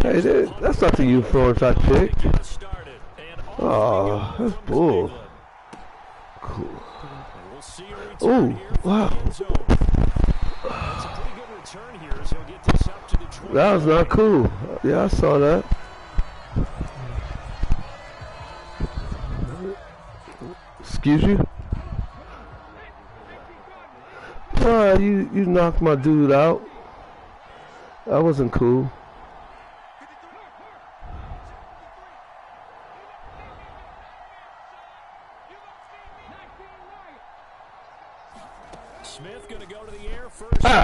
Hey, that's not the influence I picked. Oh, that's bull. Cool. Oh, wow. That was not cool. Yeah, I saw that. Excuse you? You knocked my dude out. That wasn't cool. Smith going to go to the air first. They'll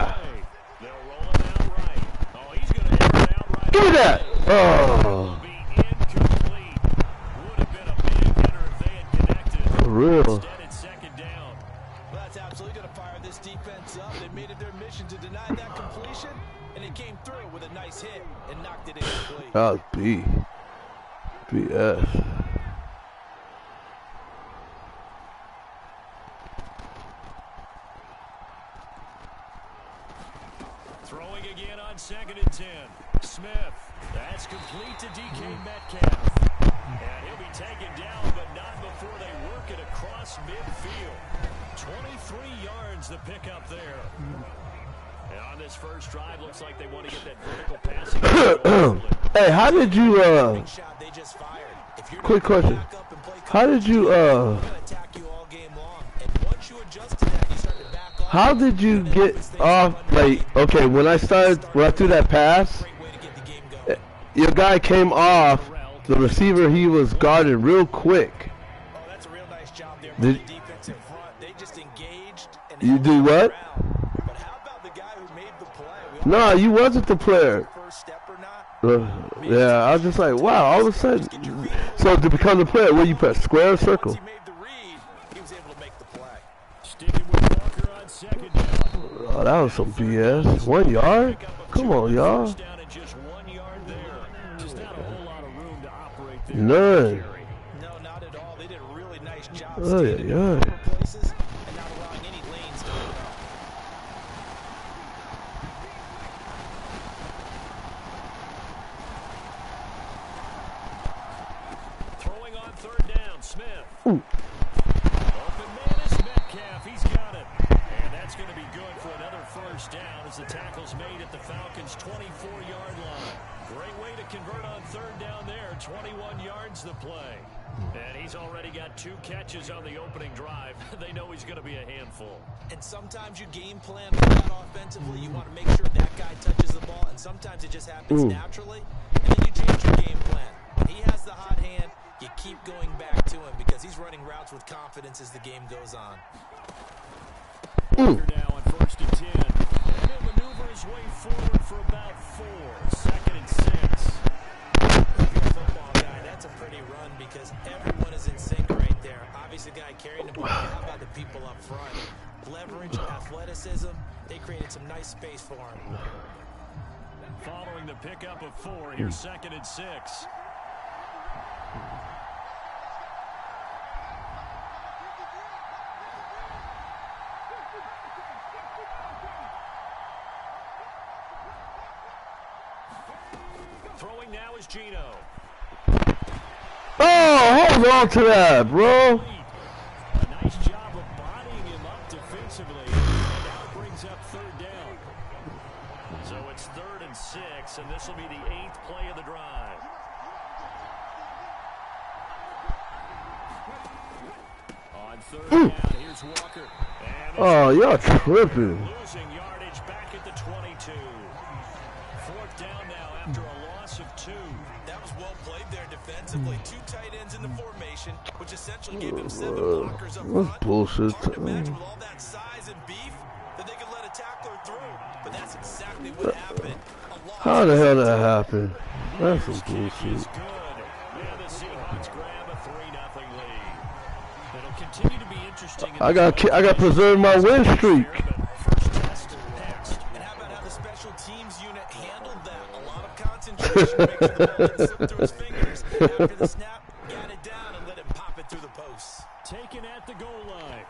roll it out right. Oh, he's going to air it out right. Give me that. Oh. Incomplete. Would have been a big hitter if they had connected. For real. Instead, it's second down. Well, that's absolutely going to fire this defense up. They made it their mission to deny that completion, and it came through with a nice hit and knocked it incomplete. That was B. BS. Throwing again on 2nd and 10. Smith. That's complete to DK Metcalf. And he'll be taken down, but not before they work it across midfield. 23 yards the pickup there. And on this first drive, looks like they want to get that vertical passing. Hey, how did you, quick question. How did you, how did you get off, like, okay, when I threw that pass, your guy came off, the receiver, he was guarded real quick. Oh, that's a real nice job there by the defense in front. They just engaged and you do what? But how about the guy who made the play? No, you wasn't the player. First step or not? Yeah, I was just like, wow, all of a sudden. So to become the player, what you press, square or circle? He made the read, he was able to make the play. Sticking with Walker on 2nd down. Oh, that was some BS. 1 yard? Come on, y'all. None. No, not at all. They did a really nice job. Oh, yeah. Places and not allowing any lanes to go. Throwing on 3rd down, Smith. Ooh. Open man is Metcalf. He's got it. And that's going to be good for another first down as the tackle's made at the Falcons' 24-yard line. Great way to convert on 3rd down there. 21 yards the play. And he's already got 2 catches on the opening drive. They know he's going to be a handful. And sometimes you game plan for that offensively. You want to make sure that guy touches the ball, and sometimes it just happens naturally. And then you change your game plan. When he has the hot hand, you keep going back to him because he's running routes with confidence as the game goes on. Walker now on 1st and 10. And he'll maneuver his way forward for about 4. 2nd and 6. If you're a football guy, that's a pretty run because everyone is in sync right there. Obviously, the guy carrying the ball. How about the people up front? Leverage, athleticism. They created some nice space for him. Following the pickup of 4, here's 2nd and 6. Throwing now is Gino. Oh, hold on to that, bro. A nice job of bodying him up defensively. And now brings up 3rd down. So it's 3rd and 6, and this will be the 8th play of the drive. On 3rd down, here's Walker. Oh, y'all tripping. Losing yardage back at the 22. 4th down now after a loss of 2. That was well played there defensively. 2 tight ends in the formation, which essentially gave him 7 blockers up front. That's bullshit. Hard to imagine with all that size and beef that they could let a tackler through. But that's exactly what happened. How the hell did that happen? That's some bullshit. Good. Yeah, the Seahawks grab a 3-0 lead. It'll continue to be interesting. I got to preserve my win streak. First test passed. And how about how the special teams unit handled that? A lot of concentration, make sure the ball didn't slip through his fingers. After the snap, got it down and let him pop it through the posts. Taken at the goal line.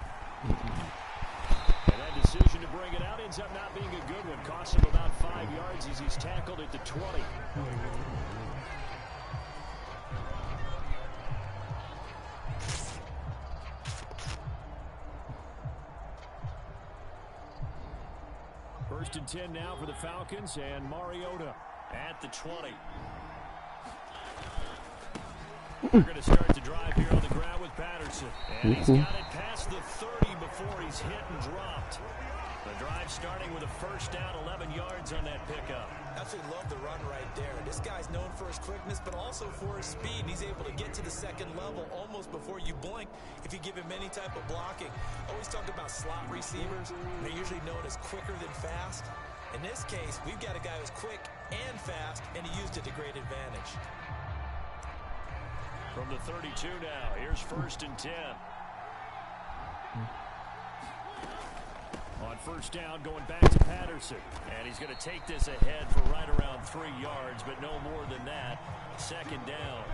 And that decision to bring it out ends up not being a good one. Costs him about 5 yards as he's tackled at the 20. 20. First and 10 now for the Falcons, and Mariota at the 20. They're going to start to drive here on the ground with Patterson. And he's got it past the 30 before he's hit and dropped. The drive starting with a first down, 11 yards on that pickup. Absolutely love the run right there. This guy's known for his quickness, but also for his speed. And he's able to get to the second level almost before you blink if you give him any type of blocking. Always talk about slot receivers. They're usually known as quicker than fast. In this case, we've got a guy who's quick and fast, and he used it to great advantage. From the 32 now, here's first and 10. On first down, going back to Patterson. And he's going to take this ahead for right around 3 yards, but no more than that. Second down.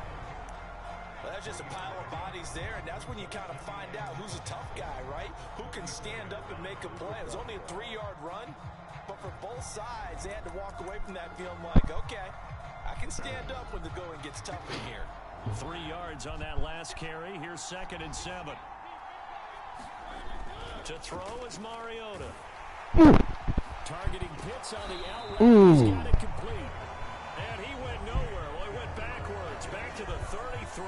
Well, that's just a pile of bodies there, and that's when you kind of find out who's a tough guy, right? Who can stand up and make a play. It was only a 3-yard run, but for both sides, they had to walk away from that feeling like, okay, I can stand up when the going gets tough in here. 3 yards on that last carry. Here's second and 7. To throw is Mariota. Targeting Pitts on the outlet. He's got it complete. And he went nowhere. Well, he went backwards. Back to the 33.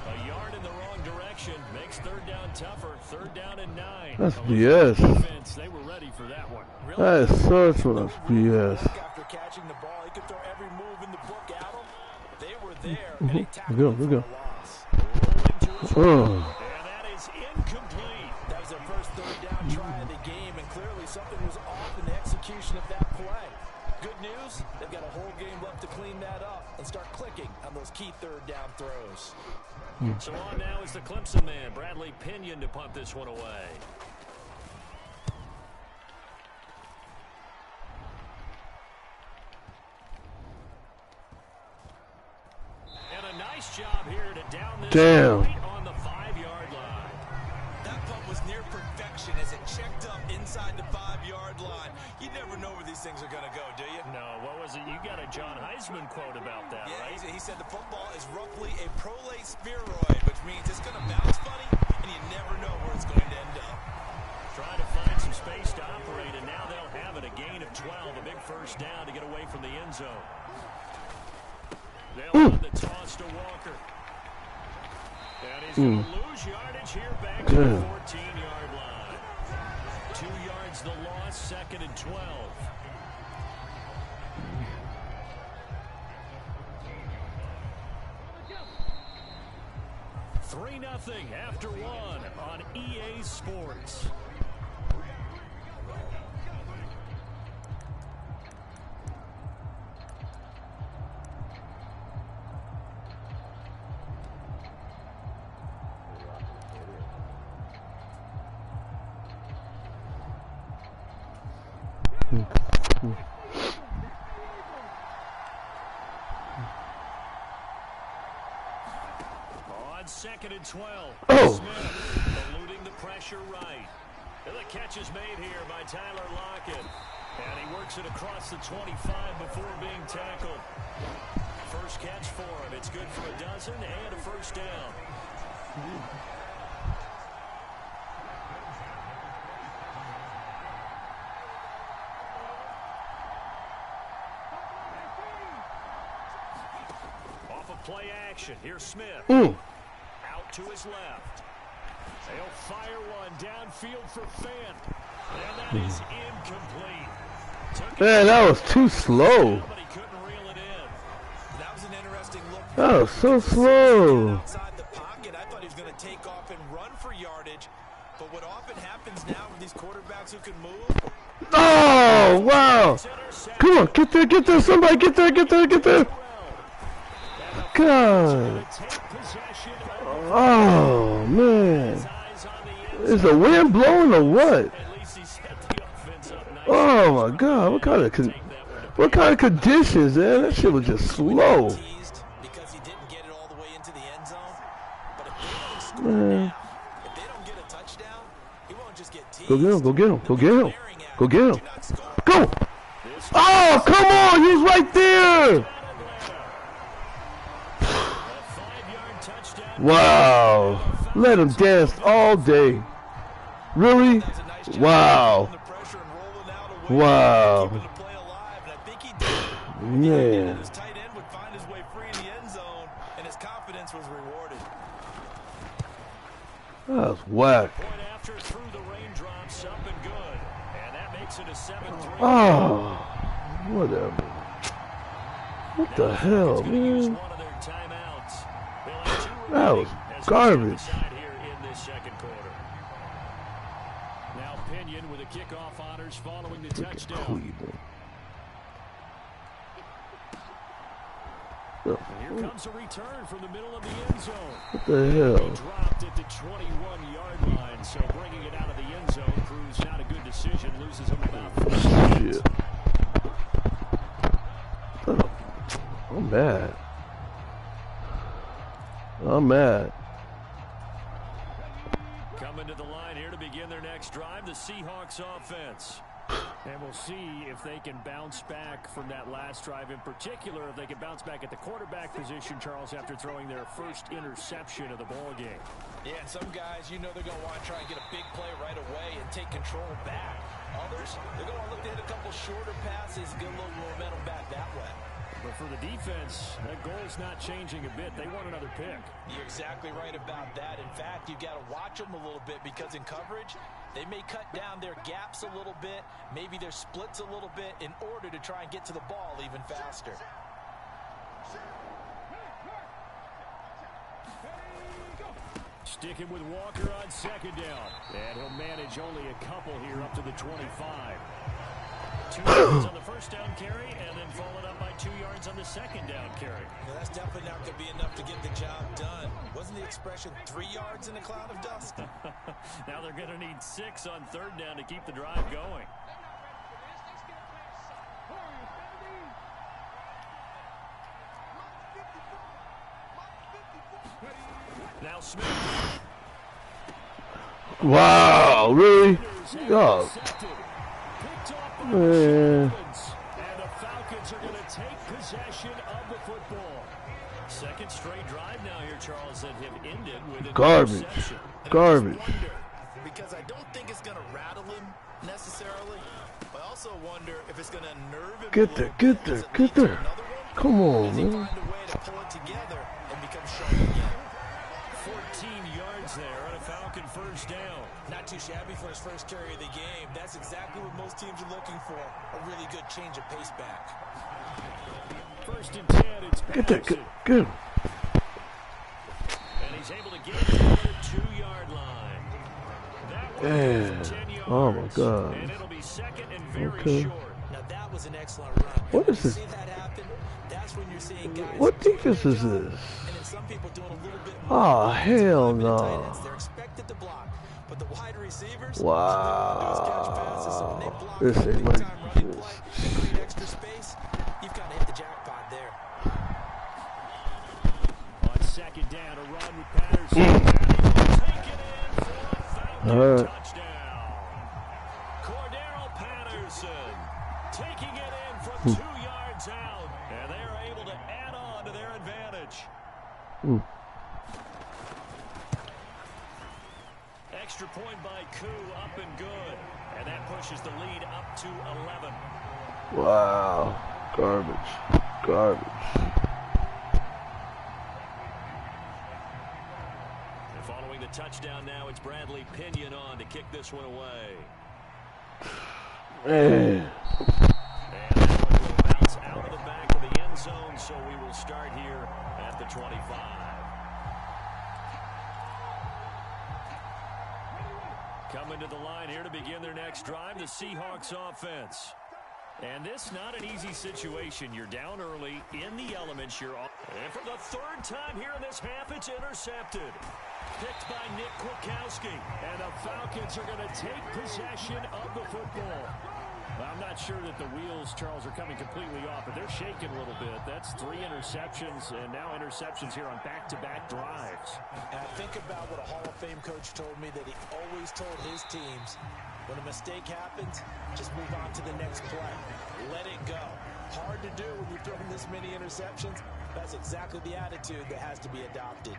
A yard in the wrong direction. Makes third down tougher. Third down and 9. That's BS. Defense, they were ready for that one. That is such much BS. After catching the ball, he could throw every move in the book at him. They were there, and he tackled him for a loss. And that is incomplete. That was their first third down try of the game, and clearly something was off in the execution of that play. Good news, they've got a whole game left to clean that up and start clicking on those key third down throws. So on now is the Clemson man, Bradley Pinion, to punt this one away. And a nice job here to down this point on the 5-yard line. That punt was near perfection as it checked up inside the 5-yard line. You never know where these things are going to go, do you? No, what was it? You got a John Heisman quote about that, right? He said the football is roughly a prolate spheroid, which means it's going to bounce funny, and you never know where it's going to end up. Trying to find some space to operate, and now they'll have it. A gain of 12, a big first down to get away from the end zone. They'll run the toss to Walker. And he's going to lose yardage here back to the 14-yard line. 2 yards the loss, second and 12. Three 3-0 after one on EA Sports. On second and 12. Smith eluding the pressure right. And the catch is made here by Tyler Lockett. And he works it across the 25 before being tackled. First catch for him. It's good for a dozen and a first down. Off of play action. Here's Smith. Out to his left. They'll fire one downfield for Fant. And that is incomplete. Man, that was too slow. But he couldn't reel it in. That was an interesting look. That was so slow. Outside the pocket, I thought he was going to take off and run for yardage. But what often happens now with these quarterbacks who can move. Oh, wow. Come on, get there, somebody, get there. God. Oh, man. Is the wind blowing or what? Oh, my God. What kind of conditions, man? That shit was just slow. Because he didn't get it all the way into the end zone. But if they don't score Man. now, if they don't get a touchdown, he won't just get teased. Go get him. Go. This Oh, come on! He's right there! Wow. Let him dance all day. Really? Wow. Wow. Man. His tight end would find his way free in the end zone, and his confidence was rewarded. That was whack. Point after through the raindrops, up and good. And that makes it a 7-3. Oh, whatever. What the hell, man? That was garbage. Now Pinion with a kickoff honors following the touchdown. Cleveland. And here comes a return from the middle of the end zone. What the hell? Dropped at the 21-yard line, so bringing it out of the end zone proves not a good decision. Loses him about 4 yards. Shit. I'm mad. I'm mad. Coming to the line here to begin their next drive, the Seahawks offense. And we'll see if they can bounce back from that last drive. In particular, if they can bounce back at the quarterback position, Charles, after throwing their first interception of the ball game. Yeah, and some guys, you know they're going to want to try and get a big play right away and take control back. Others, they're going to look to hit a couple shorter passes, get a little momentum back that way. But for the defense, that goal's not changing a bit. They want another pick. You're exactly right about that. In fact, you've got to watch them a little bit because in coverage, they may cut down their gaps a little bit, maybe their splits a little bit in order to try and get to the ball even faster. Sticking with Walker on second down. And he'll manage only a couple here up to the 25. 2 yards on the first down carry, and then followed up by 2 yards on the second down carry. Yeah, that's definitely not going to be enough to get the job done. Wasn't the expression 3 yards in a cloud of dust? Now they're going to need 6 on third down to keep the drive going. Now Smith. Wow, really? Oh. Man. And the Falcons are going to take possession of the football. Second straight drive now here, Charles, that have ended with an interception. Garbage. Because I don't think it's going to rattle him necessarily. But I also wonder if it's going to nerve him. Get there. Come on, man. Find a way to pull it together and become sharp again. 14 yards there on a Falcon first down. Not too shabby for his first carry of the game. That's exactly what most teams are looking for. A really good change of pace back. First and 10, it's Patterson. Good. And he's able to get it to the 2-yard line. That one 10 yards. Oh my God. And it'll be second and very short. Now that was an excellent run. What is this? See that happen? That's when you're seeing guys. What defense is this? And then some people doing a little bit more. Oh, hell no. They're expected to block. But the wide receivers, wow. This ain't my extra space. You've got to hit the jackpot there. On second down, a run with Patterson. Taken in for a Falcon touchdown. Cordero Patterson taking it in from 2 yards out. And they are able to add on to their advantage. Extra point by Koo, up and good. And that pushes the lead up to 11. Wow. Garbage. And following the touchdown now, it's Bradley Pinion on to kick this one away. Man. And that one will bounce out of the back of the end zone, so we will start here at the 25. Coming to the line here to begin their next drive, the Seahawks offense. And this not an easy situation. You're down early in the elements. You're off. And for the third time here in this half, it's intercepted. Picked by Nick Kwiatkowski. And the Falcons are going to take possession of the football. Well, I'm not sure that the wheels, Charles, are coming completely off, but they're shaking a little bit. That's 3 interceptions, and now interceptions here on back-to-back drives. And I think about what a Hall of Fame coach told me, that he always told his teams, when a mistake happens, just move on to the next play. Let it go. Hard to do when you're throwing this many interceptions. That's exactly the attitude that has to be adopted.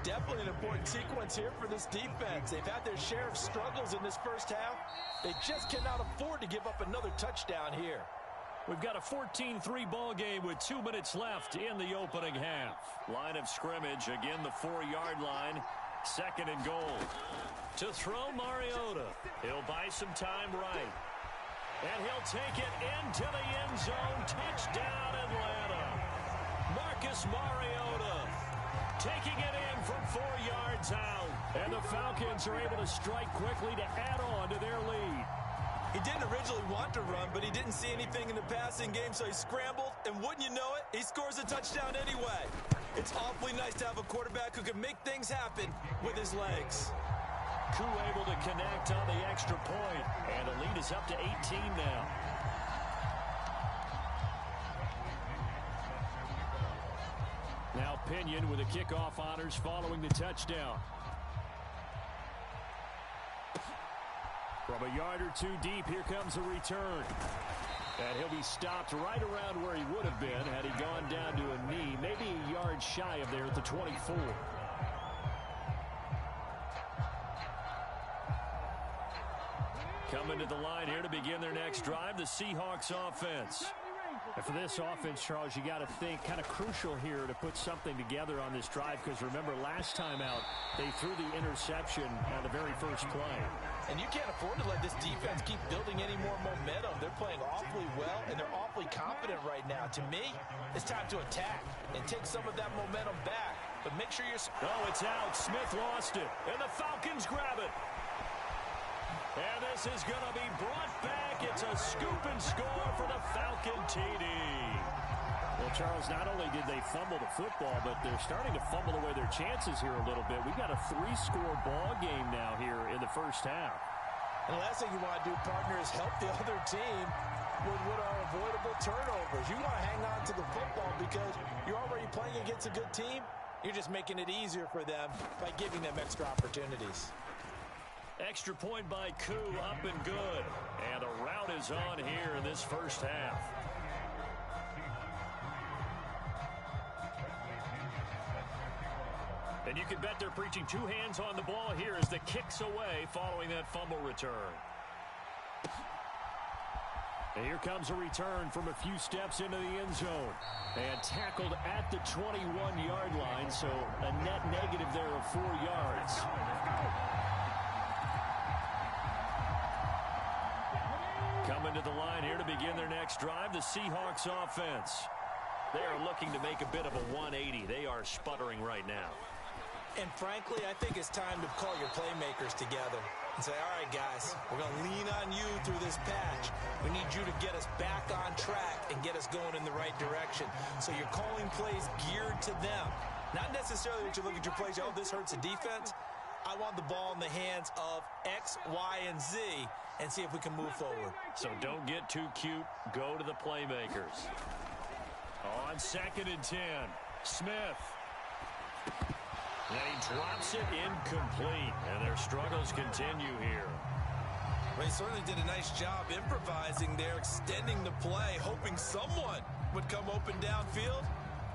Definitely an important sequence here for this defense. They've had their share of struggles in this first half. They just cannot afford to give up another touchdown here. We've got a 14-3 ball game with 2 minutes left in the opening half. Line of scrimmage, again the 4-yard line. 2nd and goal. To throw Mariota. He'll buy some time right. And he'll take it into the end zone. Touchdown, Atlanta. Marcus Mariota taking it in from 4 yards out. And the Falcons are able to strike quickly to add on to their lead. He didn't originally want to run, but he didn't see anything in the passing game, so he scrambled. And wouldn't you know it, he scores a touchdown anyway. It's awfully nice to have a quarterback who can make things happen with his legs. Koo able to connect on the extra point. And the lead is up to 18 now. Now Pinion with the kickoff honors following the touchdown. From a yard or 2 deep, here comes a return. And he'll be stopped right around where he would have been had he gone down to a knee, maybe a yard shy of there at the 24. Coming to the line here to begin their next drive, the Seahawks offense. And for this offense, Charles, you got to think kind of crucial here to put something together on this drive, because remember last time out they threw the interception on the very first play. And you can't afford to let this defense keep building any more momentum. They're playing awfully well, and they're awfully confident right now. To me, it's time to attack and take some of that momentum back. But make sure you're... Oh, it's out. Smith lost it, and the Falcons grab it. And this is going to be brought back. It's a scoop and score for the Falcon TD. Well, Charles, not only did they fumble the football, but they're starting to fumble away their chances here a little bit. We've got a 3-score ball game now here in the first half. And the last thing you want to do, partner, is help the other team with what are avoidable turnovers. You want to hang on to the football because you're already playing against a good team. You're just making it easier for them by giving them extra opportunities. Extra point by Koo, up and good. And a rout is on here in this first half. And you can bet they're preaching 2 hands on the ball here as the kick's away following that fumble return. And here comes a return from a few steps into the end zone. And tackled at the 21-yard line, so a net negative there of 4 yards. Coming to the line here to begin their next drive, the Seahawks offense. They are looking to make a bit of a 180. They are sputtering right now. And frankly, I think it's time to call your playmakers together and say, all right, guys, we're going to lean on you through this patch. We need you to get us back on track and get us going in the right direction. So you're calling plays geared to them. Not necessarily that you look at your plays, oh, this hurts the defense. I want the ball in the hands of X, Y, and Z and see if we can move forward. So don't get too cute. Go to the playmakers. On 2nd and 10, Smith. And he drops it incomplete, and their struggles continue here. Well, he certainly did a nice job improvising there, extending the play, hoping someone would come open downfield,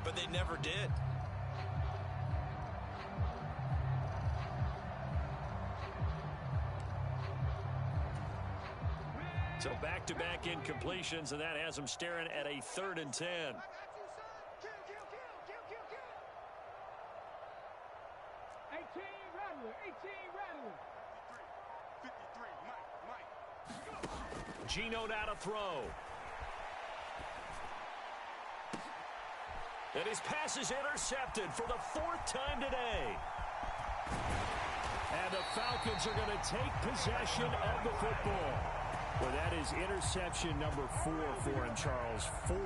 but they never did. So back-to-back incompletions, and that has them staring at a 3rd and 10. 18 Rattler. 53, Geno now to throw. And his pass is intercepted for the 4th time today. And the Falcons are going to take possession of the football. Well, that is interception number 4 for him, Charles. 4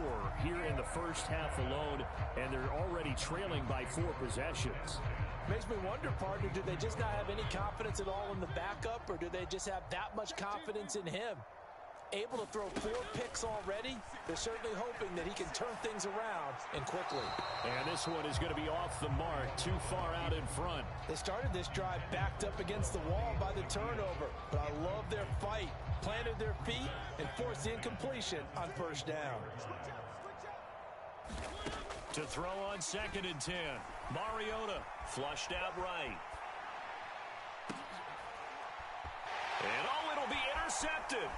here in the first half alone, and they're already trailing by 4 possessions. Makes me wonder, partner, do they just not have any confidence at all in the backup, or do they just have that much confidence in him? Able to throw 4 picks already. They're certainly hoping that he can turn things around and quickly. And this one is going to be off the mark, too far out in front. They started this drive backed up against the wall by the turnover, but I love their fight. Planted their feet and forced the incompletion on first down. To throw on 2nd and 10. Mariota flushed out right. And it'll be intercepted.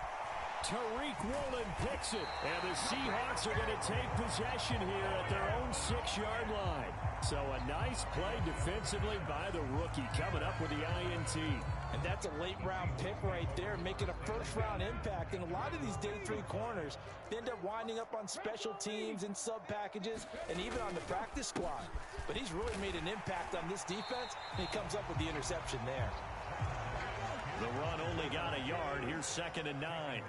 Tariq Woolen picks it. And the Seahawks are going to take possession here at their own 6-yard line. So a nice play defensively by the rookie coming up with the INT. And that's a late-round pick right there, making a first-round impact. And a lot of these day 3 corners end up winding up on special teams and sub-packages and even on the practice squad. But he's really made an impact on this defense, and he comes up with the interception there. The run only got a yard. Here's 2nd and 9.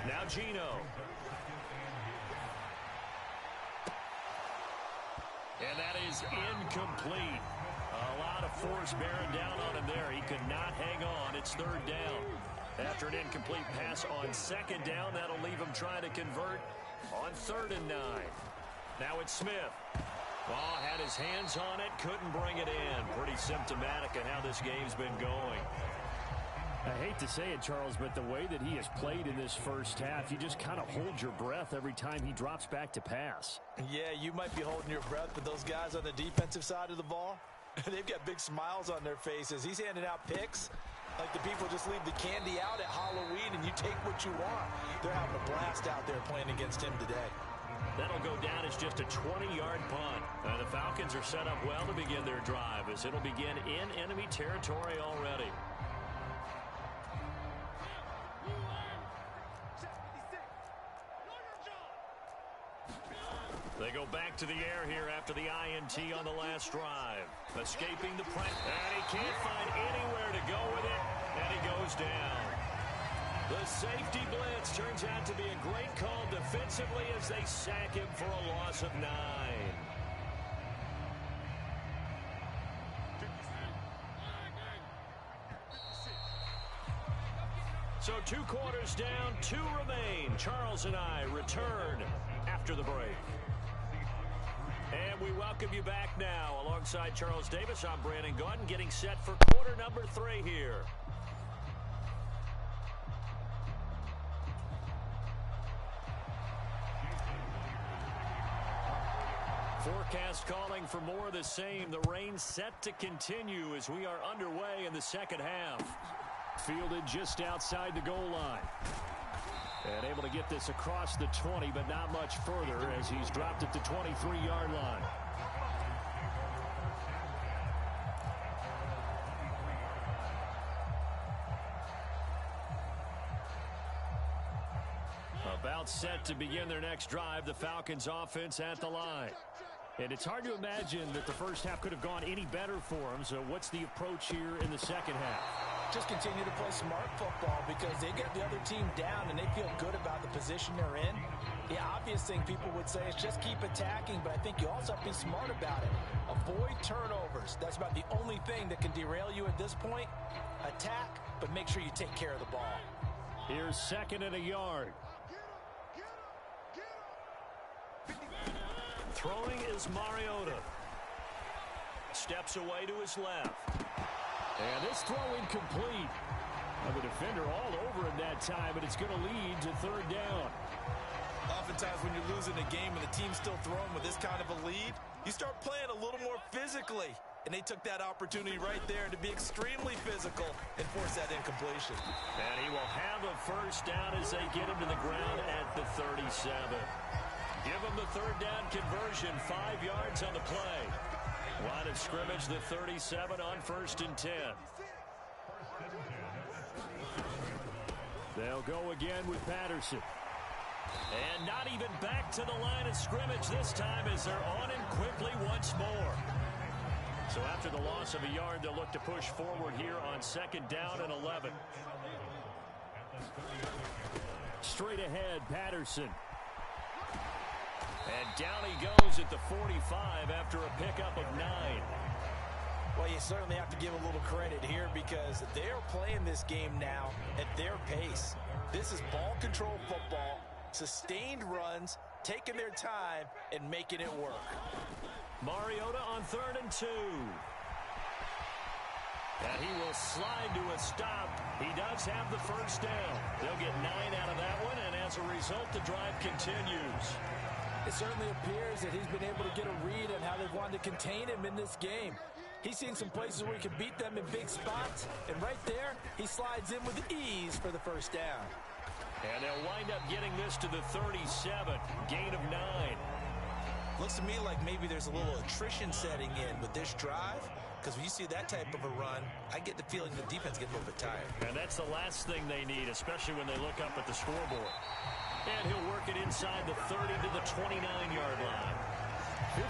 Now Geno. And that is incomplete. A lot of force bearing down on him there. He could not hang on. It's 3rd down. After an incomplete pass on 2nd down, that'll leave him trying to convert on 3rd and 9. Now it's Smith. Oh, had his hands on it, couldn't bring it in. Pretty symptomatic of how this game's been going. I hate to say it, Charles, but the way that he has played in this first half, you just kind of hold your breath every time he drops back to pass. Yeah, you might be holding your breath, but those guys on the defensive side of the ball, they've got big smiles on their faces. He's handing out picks like the people just leave the candy out at Halloween and you take what you want. They're having a blast out there playing against him today. That'll go down as just a 20-yard punt. The Falcons are set up well to begin their drive as it'll begin in enemy territory already. They go back to the air here after the INT on the last drive. Escaping the pressure. And he can't find anywhere to go with it. And he goes down. The safety blitz turns out to be a great call defensively as they sack him for a loss of 9. So 2 quarters down, 2 remain. Charles and I return after the break. And we welcome you back now. Alongside Charles Davis, I'm Brandon Gaudin, getting set for quarter number 3 here. Forecast calling for more of the same. The rain set to continue as we are underway in the second half. Fielded just outside the goal line. And able to get this across the 20, but not much further as he's dropped at the 23-yard line. About set to begin their next drive, the Falcons offense at the line. And it's hard to imagine that the first half could have gone any better for them. So what's the approach here in the second half? Just continue to play smart football because they get the other team down and they feel good about the position they're in. The obvious thing people would say is just keep attacking, but I think you also have to be smart about it. Avoid turnovers. That's about the only thing that can derail you at this point. Attack, but make sure you take care of the ball. Here's 2nd and a yard. Throwing is Mariota. Steps away to his left. And this throw incomplete. The defender all over him that time, but it's going to lead to 3rd down. Oftentimes when you're losing a game and the team's still throwing with this kind of a lead, you start playing a little more physically. And they took that opportunity right there to be extremely physical and force that incompletion. And he will have a first down as they get him to the ground at the 37. Give him the 3rd down conversion, 5 yards on the play. Line of scrimmage, the 37 on 1st and 10. They'll go again with Patterson. And not even back to the line of scrimmage this time as they're on him quickly once more. So after the loss of a yard, they'll look to push forward here on 2nd down and 11. Straight ahead, Patterson. And down he goes at the 45 after a pickup of 9. Well, you certainly have to give a little credit here because they're playing this game now at their pace. This is ball control football, sustained runs, taking their time, and making it work. Mariota on 3rd and 2. And he will slide to a stop. He does have the first down. They'll get 9 out of that one, and as a result, the drive continues. It certainly appears that he's been able to get a read on how they've wanted to contain him in this game. He's seen some places where he can beat them in big spots, and right there, he slides in with ease for the first down. And they'll wind up getting this to the 37, gain of 9. Looks to me like maybe there's a little attrition setting in with this drive, because when you see that type of a run, I get the feeling the defense gets a little bit tired. And that's the last thing they need, especially when they look up at the scoreboard. And he'll work it inside the 30 to the 29-yard line.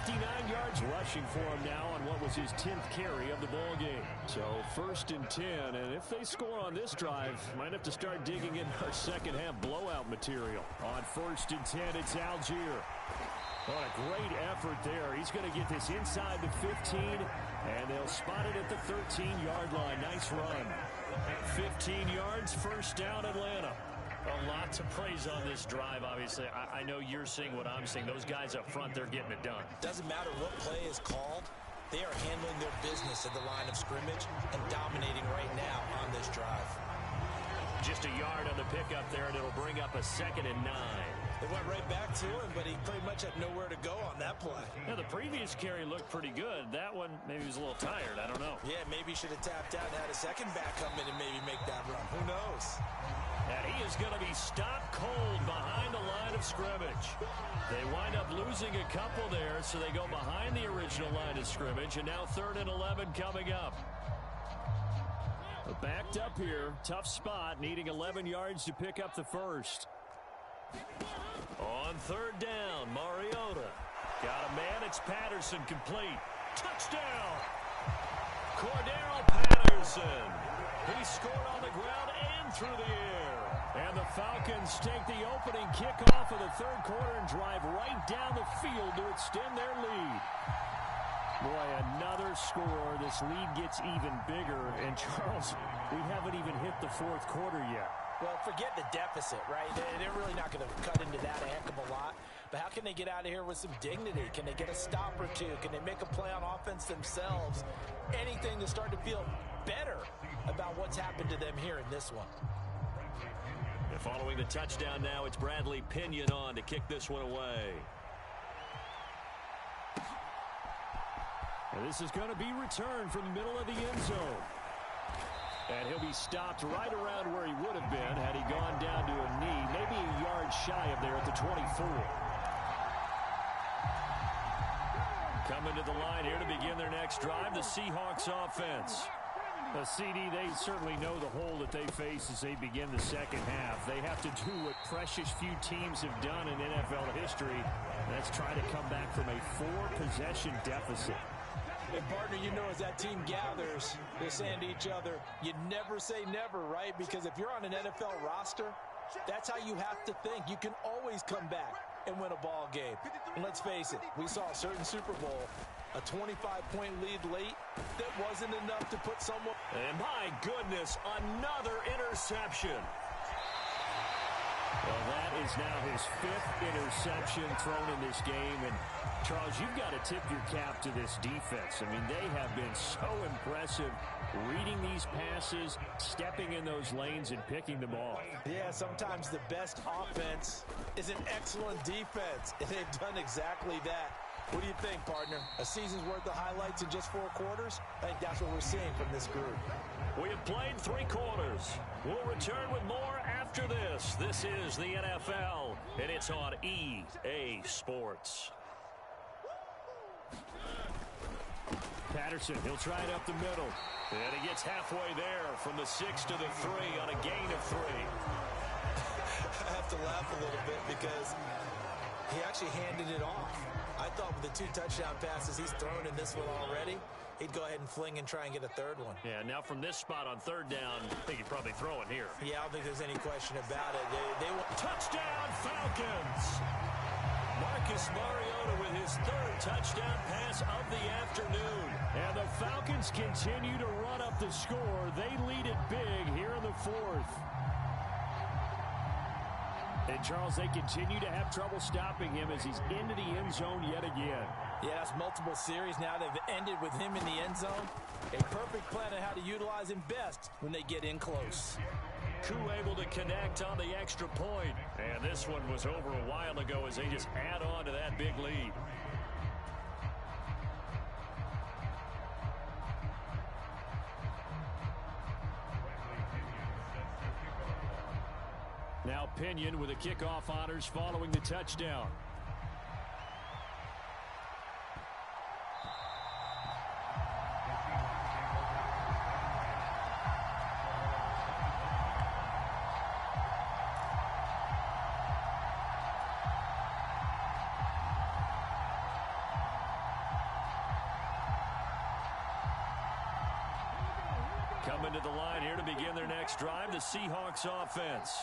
59 yards rushing for him now on what was his 10th carry of the ball game. So 1st and 10, and if they score on this drive, might have to start digging in our second half blowout material. On 1st and 10, it's Algier. What a great effort there. He's going to get this inside the 15, and they'll spot it at the 13-yard line. Nice run. 15 yards, first down, Atlanta. A lot to praise on this drive, obviously. I know you're seeing what I'm seeing. Those guys up front, they're getting it done. Doesn't matter what play is called. They are handling their business at the line of scrimmage and dominating right now on this drive. Just a yard on the pickup there, and it'll bring up a 2nd and 9. They went right back to him, but he pretty much had nowhere to go on that play. Now, the previous carry looked pretty good. That one, maybe he was a little tired. I don't know. Yeah, maybe he should have tapped out and had a second back come in and maybe make that run. Who knows? And he is going to be stopped cold behind the line of scrimmage. They wind up losing a couple there, so they go behind the original line of scrimmage, and now 3rd and 11 coming up. Backed up here, tough spot, needing 11 yards to pick up the first. On 3rd down, Mariota. Got a man, it's Patterson, complete. Touchdown! Cordero Patterson. He scored on the ground and through the air. And the Falcons take the opening kickoff of the 3rd quarter and drive right down the field to extend their lead. Boy, another score. This lead gets even bigger. And, Charles, we haven't even hit the 4th quarter yet. Well, forget the deficit, right? They're really not going to cut into that a heck of a lot. But how can they get out of here with some dignity? Can they get a stop or two? Can they make a play on offense themselves? Anything to start to feel better about what's happened to them here in this one. And following the touchdown now, it's Bradley Pinion on to kick this one away. And this is going to be returned from the middle of the end zone. And he'll be stopped right around where he would have been had he gone down to a knee, maybe a yard shy of there at the 24. Coming to the line here to begin their next drive, the Seahawks offense. The CD, they certainly know the hole that they face as they begin the second half. They have to do what precious few teams have done in NFL history. That's try to come back from a 4-possession deficit. And, partner, you know, as that team gathers, they're saying to each other, you never say never, right? Because if you're on an NFL roster, that's how you have to think. You can always come back and win a ball game. And let's face it, we saw a certain Super Bowl, a 25-point lead late that wasn't enough to put someone. And my goodness, another interception. Well, that is now his 5th interception thrown in this game. And, Charles, you've got to tip your cap to this defense. I mean, they have been so impressive reading these passes, stepping in those lanes, and picking them off. Yeah, sometimes the best offense is an excellent defense, and they've done exactly that. What do you think, partner? A season's worth of highlights in just 4 quarters? I think that's what we're seeing from this group. We have played 3 quarters. We'll return with more after this. This is the NFL, and it's on EA Sports. Patterson, he'll try it up the middle. And he gets halfway there from the 6 to the 3 on a gain of 3. I have to laugh a little bit because he actually handed it off. I thought with the 2 touchdown passes he's thrown in this one already, he'd go ahead and fling and try and get a 3rd one. Yeah, now from this spot on 3rd down, I think he'd probably throw it here. Yeah, I don't think there's any question about it. They touchdown Falcons! Marcus Mariota Mariota with his third touchdown pass of the afternoon. And the Falcons continue to run up the score. They lead it big here in the fourth. And, Charles, they continue to have trouble stopping him as he's into the end zone yet again. Yeah, that's multiple series now. They've ended with him in the end zone. A perfect plan on how to utilize him best when they get in close. Koo able to connect on the extra point. And this one was over a while ago as they just add on to that big lead. Now Pinion with the kickoff honors following the touchdown. Coming to the line here to begin their next drive, the Seahawks offense.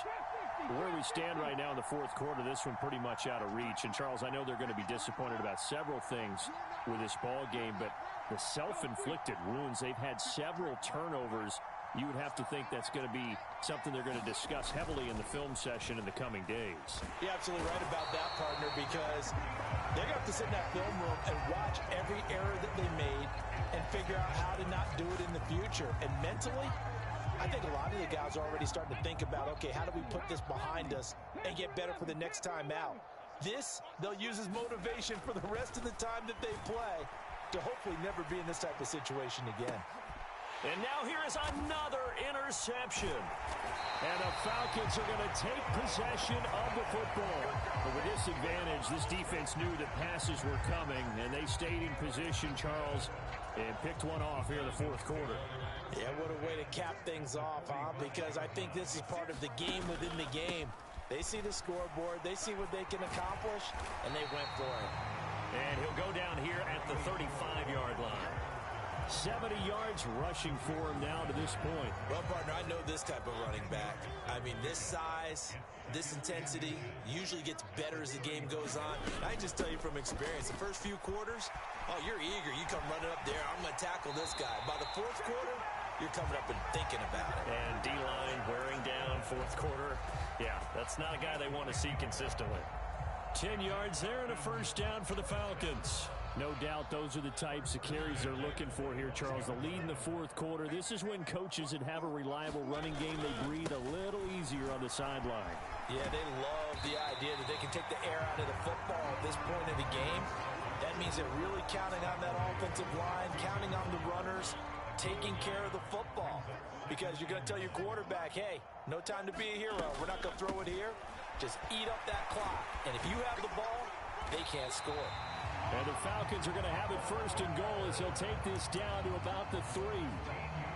Where we stand right now in the fourth quarter, this one pretty much out of reach. And, Charles, I know they're going to be disappointed about several things with this ball game, but the self-inflicted wounds, they've had several turnovers. You would have to think that's going to be something they're going to discuss heavily in the film session in the coming days. You're absolutely right about that, partner, because they're going to have to sit in that film room and watch every error that they made and figure out how to not do it in the future. And mentally, I think a lot of the guys are already starting to think about, okay, how do we put this behind us and get better for the next time out? This, they'll use as motivation for the rest of the time that they play to hopefully never be in this type of situation again. And now here is another interception. And the Falcons are going to take possession of the football. But with this advantage, this defense knew that passes were coming, and they stayed in position, Charles, and picked one off here in the fourth quarter. Yeah, what a way to cap things off, huh? Because I think this is part of the game within the game. They see the scoreboard, they see what they can accomplish, and they went for it. And he'll go down here at the 35-yard line. 70 yards rushing for him now to this point. Well, partner, I know this type of running back. I mean, this size, this intensity usually gets better as the game goes on. I just tell you from experience, the first few quarters, oh, you're eager. You come running up there, I'm going to tackle this guy. By the fourth quarter, you're coming up and thinking about it. And D-line wearing down fourth quarter. Yeah, that's not a guy they want to see consistently. 10 yards there and a first down for the Falcons. No doubt those are the types of carries they're looking for here, Charles. The lead in the fourth quarter. This is when coaches that have a reliable running game, they breathe a little easier on the sideline. Yeah, they love the idea that they can take the air out of the football at this point in the game. That means they're really counting on that offensive line, counting on the runners, taking care of the football. Because you're going to tell your quarterback, hey, no time to be a hero. We're not going to throw it here. Just eat up that clock. And if you have the ball, they can't score. And the Falcons are going to have it first and goal as they'll take this down to about the 3.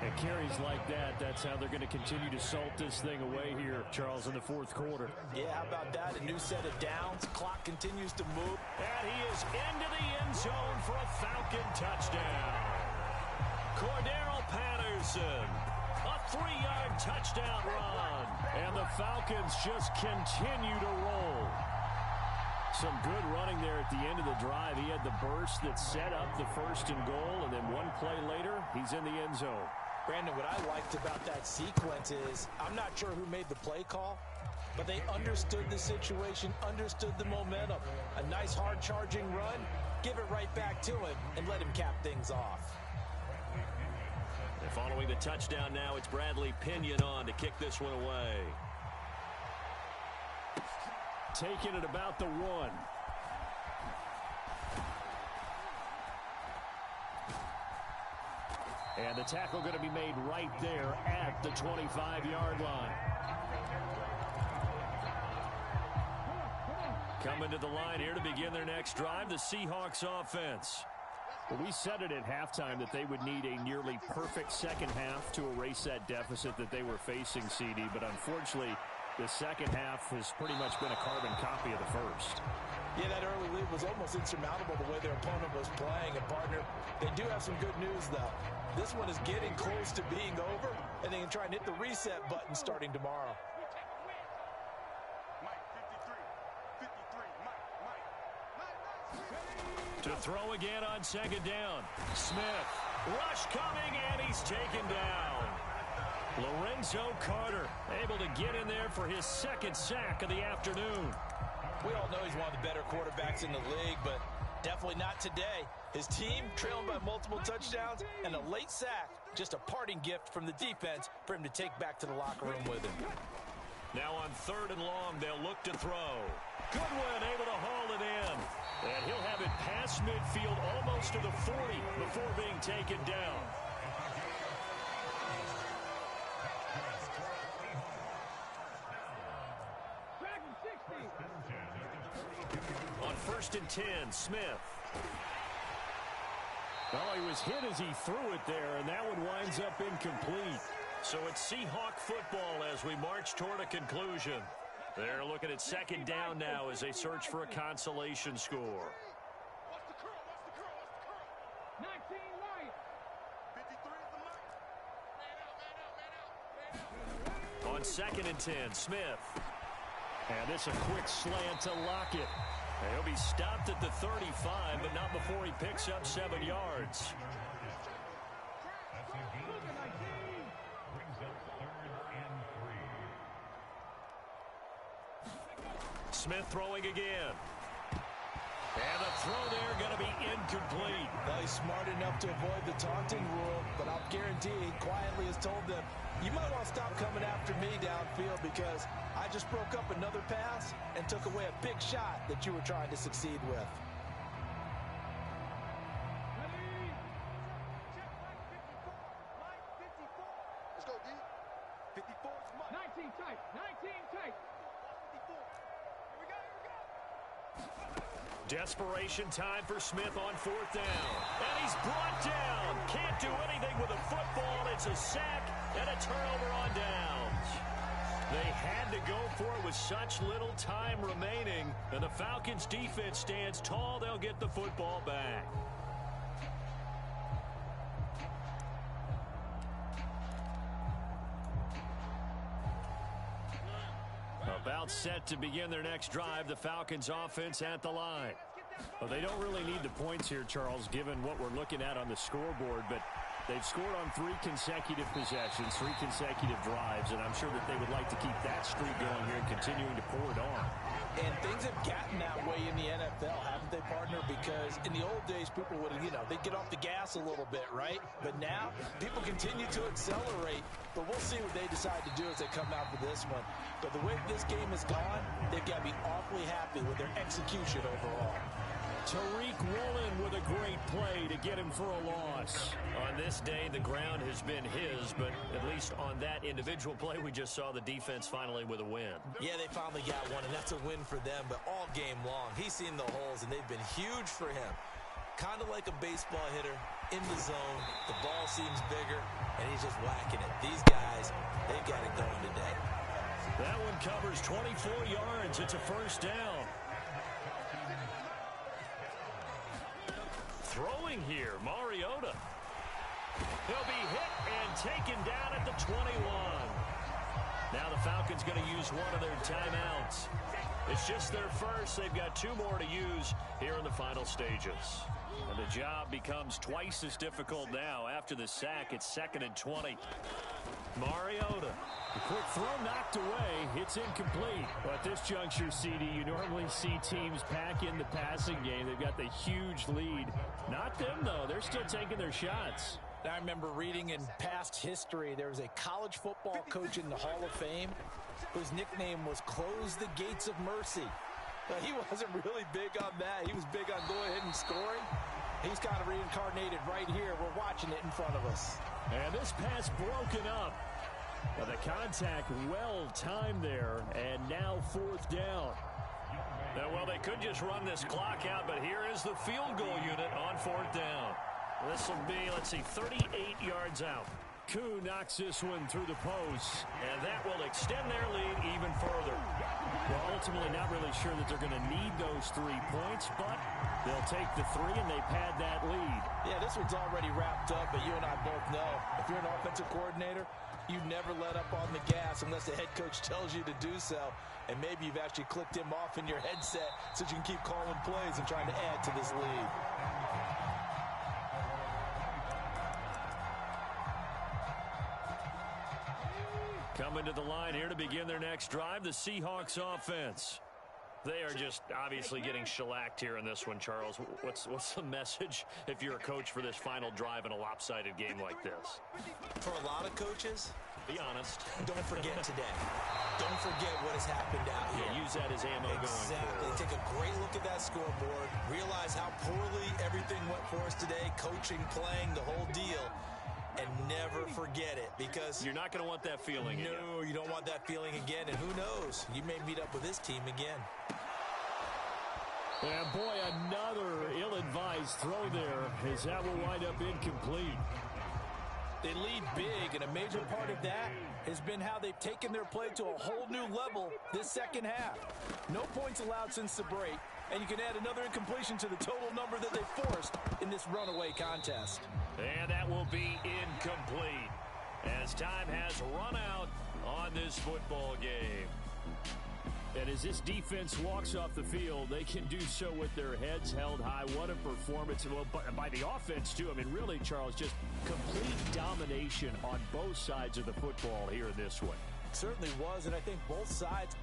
And carries like that, that's how they're going to continue to salt this thing away here, Charles, in the fourth quarter. Yeah, how about that? A new set of downs. Clock continues to move. And he is into the end zone for a Falcon touchdown. Cordero Patterson, a 3-yard touchdown run. And the Falcons just continue to roll. Some good running there at the end of the drive. He had the burst that set up the first and goal, and then one play later, he's in the end zone. Brandon, what I liked about that sequence is, I'm not sure who made the play call, but they understood the situation, understood the momentum. A nice hard-charging run, give it right back to him, and let him cap things off. And following the touchdown now, it's Bradley Pinion on to kick this one away. Taking it about the 1. And the tackle going to be made right there at the 25-yard line. Coming to the line here to begin their next drive, the Seahawks offense. Well, we said it at halftime that they would need a nearly perfect second half to erase that deficit that they were facing, CD, but unfortunately, the second half has pretty much been a carbon copy of the first. Yeah, that early lead was almost insurmountable the way their opponent was playing. And, partner, they do have some good news, though. This one is getting close to being over, and they can try and hit the reset button starting tomorrow. Mike, 53, Mike. To throw again on second down. Smith. Rush coming, and he's taken down. Lorenzo Carter able to get in there for his second sack of the afternoon. We all know he's one of the better quarterbacks in the league, but definitely not today. His team trailing by multiple touchdowns and a late sack. Just a parting gift from the defense for him to take back to the locker room with him. Now on 3rd and long, they'll look to throw. Goodwin able to haul it in. And he'll have it past midfield almost to the 40 before being taken down. On 1st and 10, Smith. Well, he was hit as he threw it there, and that one winds up incomplete. So it's Seahawk football as we march toward a conclusion. They're looking at 2nd down now as they search for a consolation score. What's the curl? What's the curl? What's the curl? 19 Lions. 53 is the mic. Man out, man out, man out, man out. On 2nd and 10, Smith. And this a quick slant to Lockett. And he'll be stopped at the 35, but not before he picks up 7 yards. Smith throwing again. And the throw there going to be incomplete. Well, he's smart enough to avoid the taunting rule, but I'll guarantee he quietly has told them, you might want to stop coming after me downfield because I just broke up another pass and took away a big shot that you were trying to succeed with. Let's go, D. 54 is mine. 19 tight. 19 tight. 54. Here we go. Desperation time for Smith on 4th down. And he's brought down. Can't do anything with a football. It's a sack and a turnover on downs. They had to go for it with such little time remaining. And the Falcons defense stands tall. They'll get the football back. About set to begin their next drive, the Falcons offense at the line. Well, they don't really need the points here, Charles, given what we're looking at on the scoreboard, but they've scored on 3 consecutive possessions, 3 consecutive drives, and I'm sure that they would like to keep that streak going here and continuing to pour it on. And things have gotten that way in the NFL, haven't they, partner? Because in the old days, people would, they'd get off the gas a little bit, right? But now, people continue to accelerate. But we'll see what they decide to do as they come out for this one. But the way this game has gone, they've got to be awfully happy with their execution overall. Tariq Woolen with a great play to get him for a loss. On this day, the ground has been his, but at least on that individual play, we just saw the defense finally with a win. Yeah, they finally got one, and that's a win for them, but all game long, he's seen the holes, and they've been huge for him. Kind of like a baseball hitter, in the zone, the ball seems bigger, and he's just whacking it. These guys, they've got it going today. That one covers 24 yards. It's a 1st down. Throwing here, Mariota. He'll be hit and taken down at the 21. Now the Falcons going to use one of their timeouts. It's just their first. They've got 2 more to use here in the final stages. And the job becomes twice as difficult now. After the sack, it's 2nd and 20. Mariota. The quick throw knocked away. It's incomplete. But at this juncture, CD, you normally see teams pack in the passing game. They've got the huge lead. Not them, though. They're still taking their shots. I remember reading in past history, there was a college football coach in the Hall of Fame whose nickname was Close the Gates of Mercy. But he wasn't really big on that. He was big on going ahead and scoring. He's kind of reincarnated right here. We're watching it in front of us. And this pass broken up. But the contact well timed there, and now 4th down. Well, they could just run this clock out, but here is the field goal unit on 4th down. This will be, let's see, 38 yards out. Koo knocks this one through the post, and that will extend their lead even further. Well, ultimately not really sure that they're going to need those 3 points, but they'll take the 3 and they pad that lead. Yeah, this one's already wrapped up, but you and I both know if you're an offensive coordinator, you never let up on the gas unless the head coach tells you to do so. And maybe you've actually clicked him off in your headset so you can keep calling plays and trying to add to this lead. Coming to the line here to begin their next drive, the Seahawks offense. They are just obviously getting shellacked here in this one, Charles. What's the message if you're a coach for this final drive in a lopsided game like this? For a lot of coaches, be honest. Don't forget today. Don't forget what has happened out here. Yeah, use that as ammo going forward. Exactly. Take a great look at that scoreboard. Realize how poorly everything went for us today. Coaching, playing, the whole deal. And never forget it, because you're not going to want that feeling again. No, you don't want that feeling again. And who knows? You may meet up with this team again. And boy, another ill-advised throw there, as that will wind up incomplete. They lead big, and a major part of that has been how they've taken their play to a whole new level this second half. No points allowed since the break, and you can add another incompletion to the total number that they forced in this runaway contest. And that will be incomplete, as time has run out on this football game. And as this defense walks off the field, they can do so with their heads held high. What a performance. Well, by the offense, too. I mean, really, Charles, just complete domination on both sides of the football here in this one. It certainly was, and I think both sides...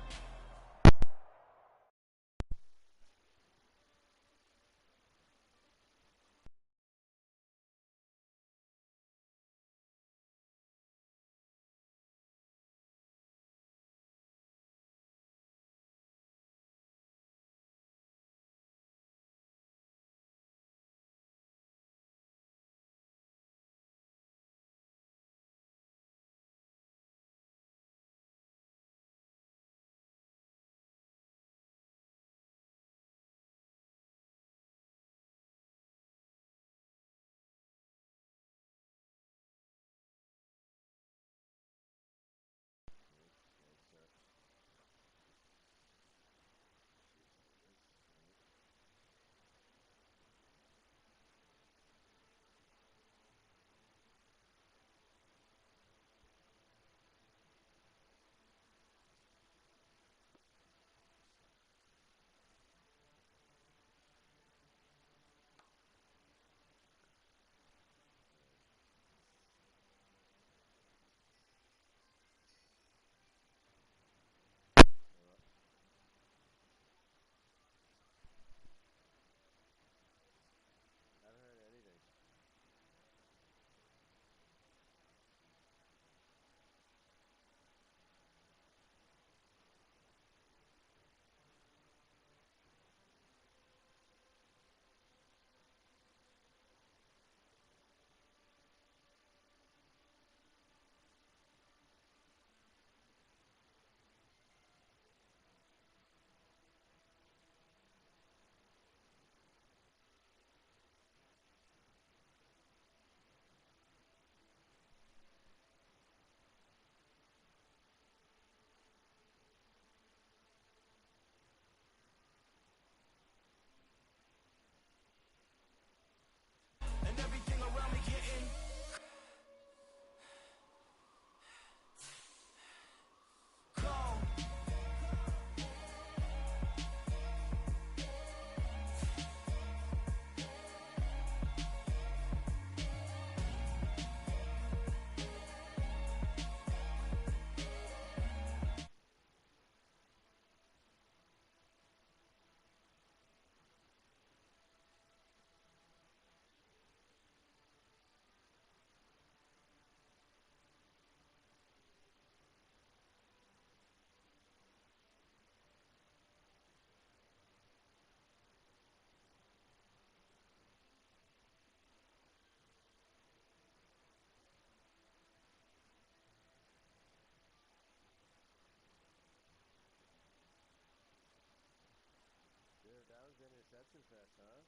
Interception fest, huh?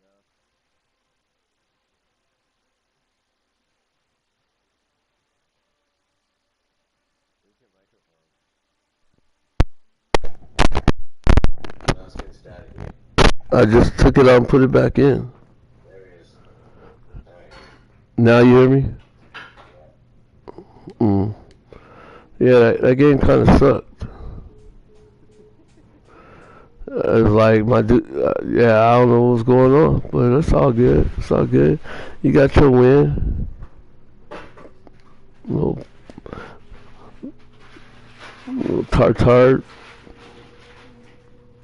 No. I just took it out and put it back in. Now you hear me? Yeah, that game kind of sucked. It's like my dude, yeah, I don't know what's going on, but it's all good. It's all good. You got your win. Little tartare